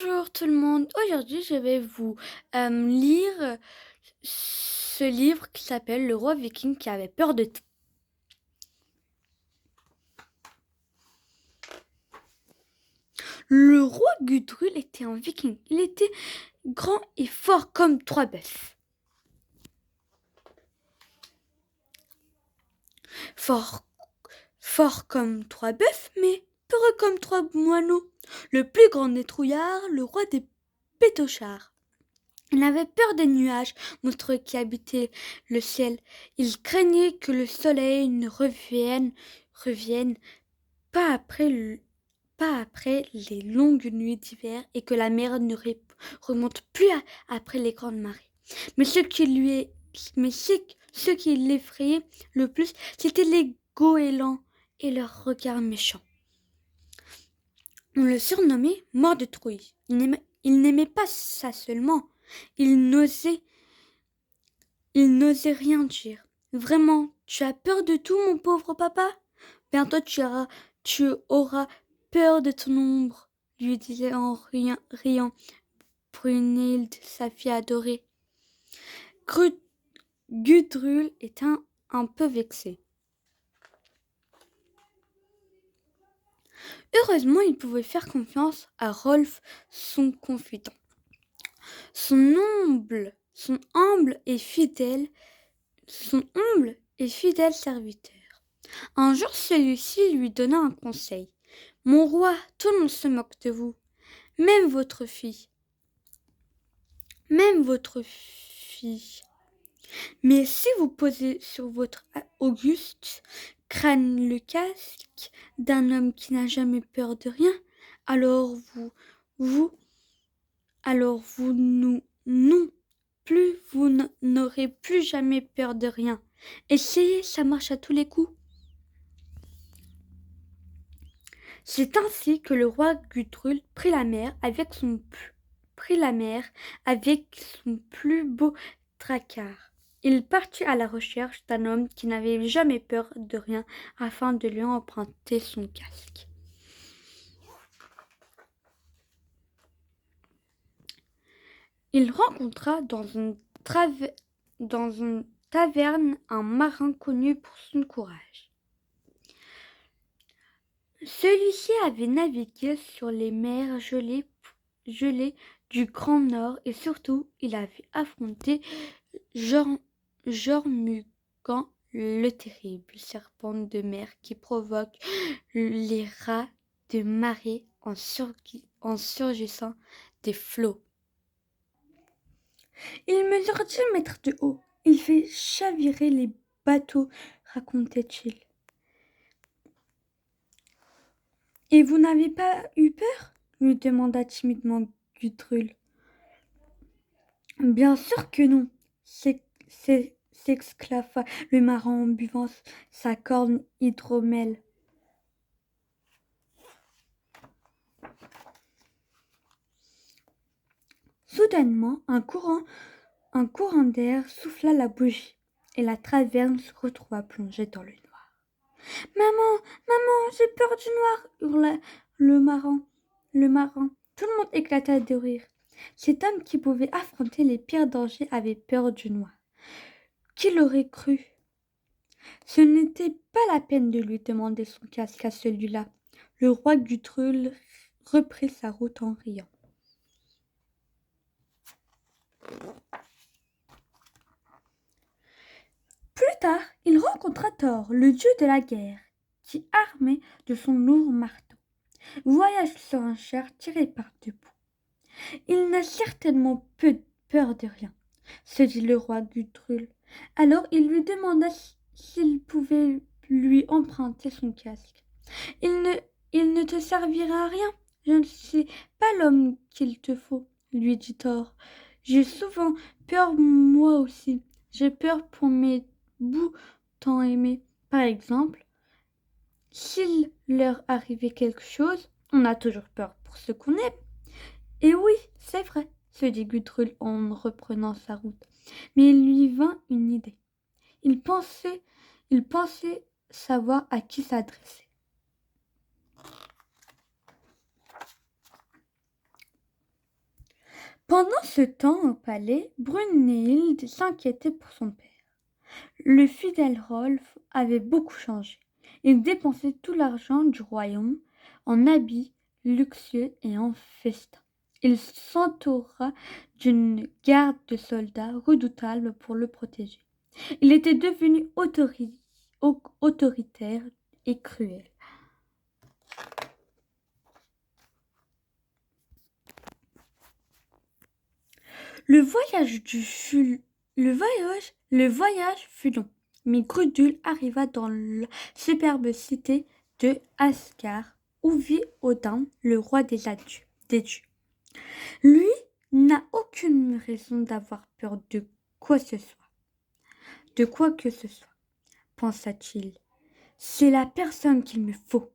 Bonjour tout le monde, aujourd'hui je vais vous lire ce livre qui s'appelle Le roi viking qui avait peur de tout. Le roi Gudrul était un viking, il était grand et fort comme trois bœufs. Fort, fort comme trois bœufs, mais peureux comme trois moineaux. Le plus grand des trouillards, le roi des pétochards. Il avait peur des nuages, monstres qui habitaient le ciel. Il craignait que le soleil ne revienne pas après les longues nuits d'hiver et que la mer ne remonte plus après les grandes marées. Mais ce qui l'effrayait le plus, c'était les goélands et leurs regards méchants. On le surnommait mort de trouille. Il n'aimait pas ça seulement. Il n'osait Il n'osait rien dire. Vraiment, tu as peur de tout, mon pauvre papa? Bientôt tu auras peur de ton ombre, lui disait en riant Brunhilde, sa fille adorée. Gudrul était un peu vexé. Heureusement, il pouvait faire confiance à Rolf, son confident. Son humble et fidèle, son humble et fidèle serviteur. Un jour, celui-ci lui donna un conseil. Mon roi, tout le monde se moque de vous, même votre fille. Même votre fille. Mais si vous posez sur votre auguste crâne le casque d'un homme qui n'a jamais peur de rien, alors vous, alors vous non plus, vous n'aurez plus jamais peur de rien. Essayez, ça marche à tous les coups. C'est ainsi que le roi Gudrul prit la mer avec son plus beau dracard. Il partit à la recherche d'un homme qui n'avait jamais peur de rien afin de lui emprunter son casque. Il rencontra dans une taverne un marin connu pour son courage. Celui-ci avait navigué sur les mers gelées du Grand Nord et surtout il avait affronté Jormungand, le terrible serpent de mer qui provoque les rats de marée en surgissant des flots. Il mesure 10 mètres de haut. Il fait chavirer les bateaux, racontait-il. Et vous n'avez pas eu peur? Lui demanda timidement Gudrul. Bien sûr que non, s'exclama le marin en buvant sa corne hydromel. Soudainement, un courant d'air souffla la bougie, et la taverne se retrouva plongée dans le noir. Maman, maman, j'ai peur du noir, hurla le marin. Tout le monde éclata de rire. Cet homme qui pouvait affronter les pires dangers avait peur du noir. Qui l'aurait cru? Ce n'était pas la peine de lui demander son casque à celui-là. Le roi Gudrul reprit sa route en riant. Plus tard, il rencontra Thor, le dieu de la guerre, qui, armé de son lourd marteau, voyage sur un char tiré par deux bouts. Il n'a certainement peu peur de rien, se dit le roi Gudrul. Alors il lui demanda s'il pouvait lui emprunter son casque. Il ne te servira à rien. Je ne suis pas l'homme qu'il te faut, lui dit Thor. J'ai souvent peur moi aussi. J'ai peur pour mes bouts tant aimés. Par exemple, s'il leur arrivait quelque chose, on a toujours peur pour ce qu'on aime. Et oui, c'est vrai, se dit Gudrul en reprenant sa route. Mais il lui vint une idée. Il pensait savoir à qui s'adresser. Pendant ce temps au palais, Brunhilde s'inquiétait pour son père. Le fidèle Rolf avait beaucoup changé. Il dépensait tout l'argent du royaume en habits luxueux et en festins. Il s'entoura d'une garde de soldats redoutables pour le protéger. Il était devenu autoritaire et cruel. Le voyage fut long, mais Grudul arriva dans la superbe cité de Asgard, où vit Odin, le roi des dieux. Lui n'a aucune raison d'avoir peur quoi ce soit, de quoi que ce soit, pensa-t-il. C'est la personne qu'il me faut.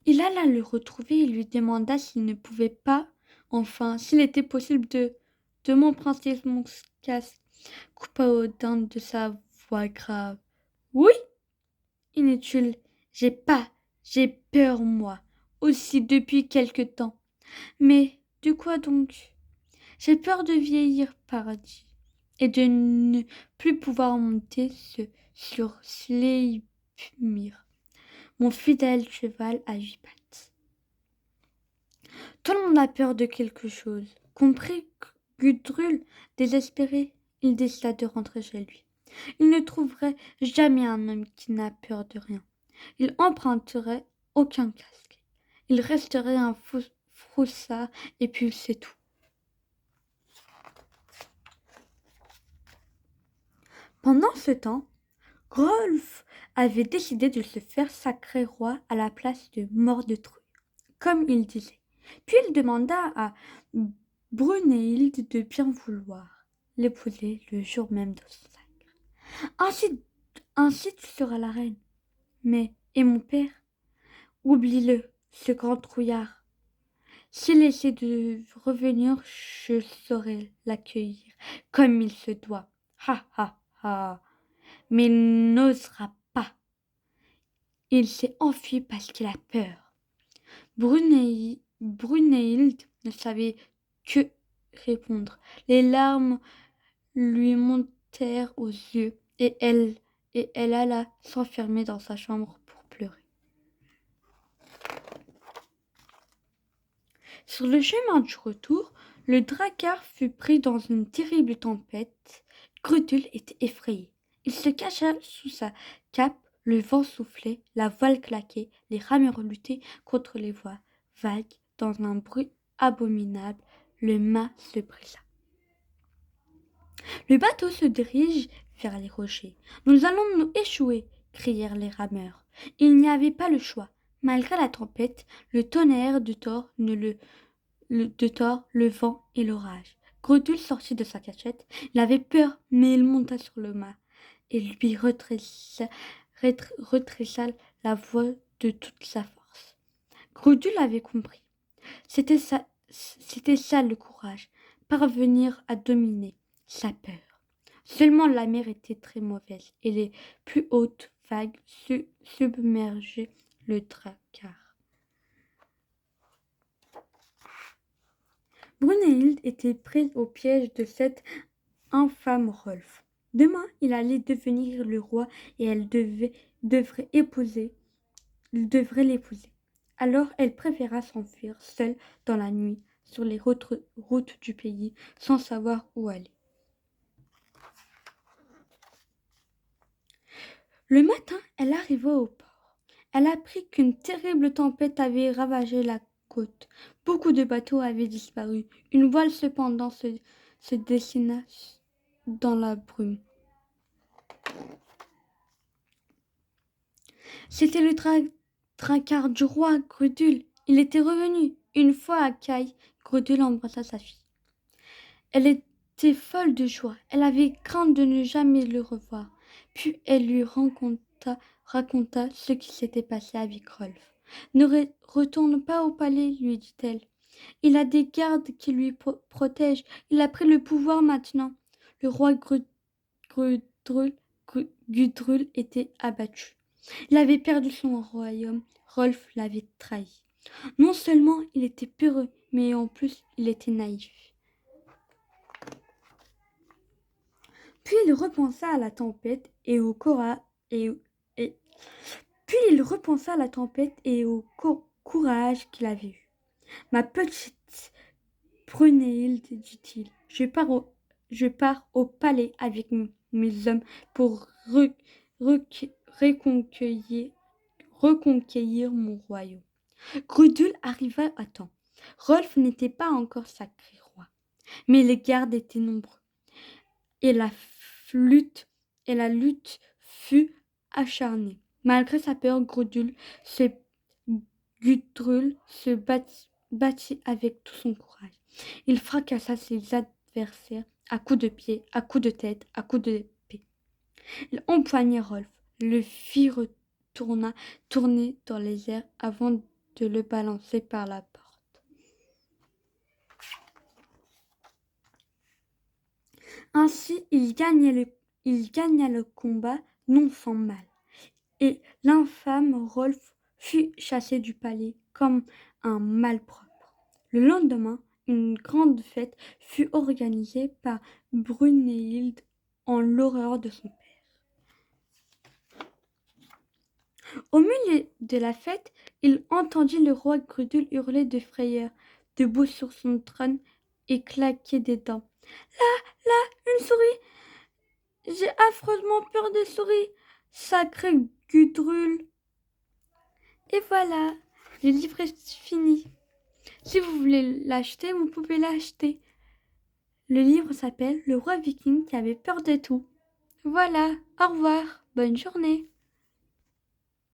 Il alla le retrouver et lui demanda s'il ne pouvait pas, enfin, s'il était possible de mon princesse Monscas, coupa Odin de sa voix grave. Oui, inutile, j'ai peur moi, aussi depuis quelque temps. Mais de quoi donc? J'ai peur de vieillir, paradis, et de ne plus pouvoir monter sur Sleipnir, mon fidèle cheval à 8 pattes. Tout le monde a peur de quelque chose, compris Gudrul. Désespéré, il décida de rentrer chez lui. Il ne trouverait jamais un homme qui n'a peur de rien. Il emprunterait aucun casque. Il resterait un froussard et puis c'est tout. Pendant ce temps, Rolf avait décidé de se faire sacrer roi à la place de Mordetruy, comme il disait. Puis il demanda à Brunhilde de bien vouloir l'épouser le jour même de son sacre. Ainsi tu seras la reine. Mais, et mon père? Oublie-le, ce grand trouillard. S'il essaie de revenir, je saurai l'accueillir comme il se doit. Ha ha ha. Mais il n'osera pas. Il s'est enfui parce qu'il a peur. Brunhilde ne savait que répondre. Les larmes lui montèrent aux yeux et elle alla s'enfermer dans sa chambre pour pleurer. Sur le chemin du retour, le drakkar fut pris dans une terrible tempête. Grudul était effrayé. Il se cacha sous sa cape, le vent soufflait, la voile claquait, les rameurs luttaient contre les vagues. Dans un bruit abominable, le mât se brisa. Le bateau se dirige vers les rochers. Nous allons nous échouer, crièrent les rameurs. Il n'y avait pas le choix. Malgré la tempête, le tonnerre de Thor, le vent et l'orage. Grudul sortit de sa cachette. Il avait peur, mais il monta sur le mât et lui redressa la voix de toute sa force. Grudul avait compris. C'était ça le courage, parvenir à dominer sa peur. Seulement la mer était très mauvaise et les plus hautes vagues submergeaient le drakkar. Brunhilde était prise au piège de cet infâme Rolf. Demain, il allait devenir le roi et elle devrait l'épouser. Alors elle préféra s'enfuir seule dans la nuit sur les routes du pays sans savoir où aller. Le matin, elle arriva au port. Elle apprit qu'une terrible tempête avait ravagé la côte. Beaucoup de bateaux avaient disparu. Une voile cependant se dessina dans la brume. C'était le drakkar du roi Grudul. Il était revenu. Une fois à Kai, Grudul embrassa sa fille. Elle était folle de joie. Elle avait craint de ne jamais le revoir. Puis elle lui raconta ce qui s'était passé avec Rolf. Ne retourne pas au palais, lui dit-elle. Il a des gardes qui lui protègent. Il a pris le pouvoir maintenant. Le roi Gudrul était abattu. Il avait perdu son royaume. Rolf l'avait trahi. Non seulement il était peureux, mais en plus il était naïf. Puis il repensa à la tempête et au et- puis il repensa à la tempête et au courage qu'il avait eu. Ma petite Brunhilde, dit-il, je pars au palais avec mes hommes pour reconquérir, reconquérir mon royaume. Grudul arriva à temps. Rolf n'était pas encore sacré roi, mais les gardes étaient nombreux, et et la lutte fut acharnée. Malgré sa peur, Gudrul se battit avec tout son courage. Il fracassa ses adversaires à coups de pied, à coups de tête, à coups d'épée. Il empoigna Rolf, le fit tourner dans les airs avant de le balancer par la porte. Ainsi, il gagna le combat non sans mal, et l'infâme Rolf fut chassé du palais comme un malpropre. Le lendemain, une grande fête fut organisée par Brunhild en l'horreur de son père. Au milieu de la fête, il entendit le roi Grudul hurler de frayeur, debout sur son trône et claquer des dents. Là, une souris! J'ai affreusement peur des souris! Sacré Gudrul! Et voilà, le livre est fini. Si vous voulez l'acheter, vous pouvez l'acheter. Le livre s'appelle Le roi viking qui avait peur de tout. Voilà, au revoir, bonne journée.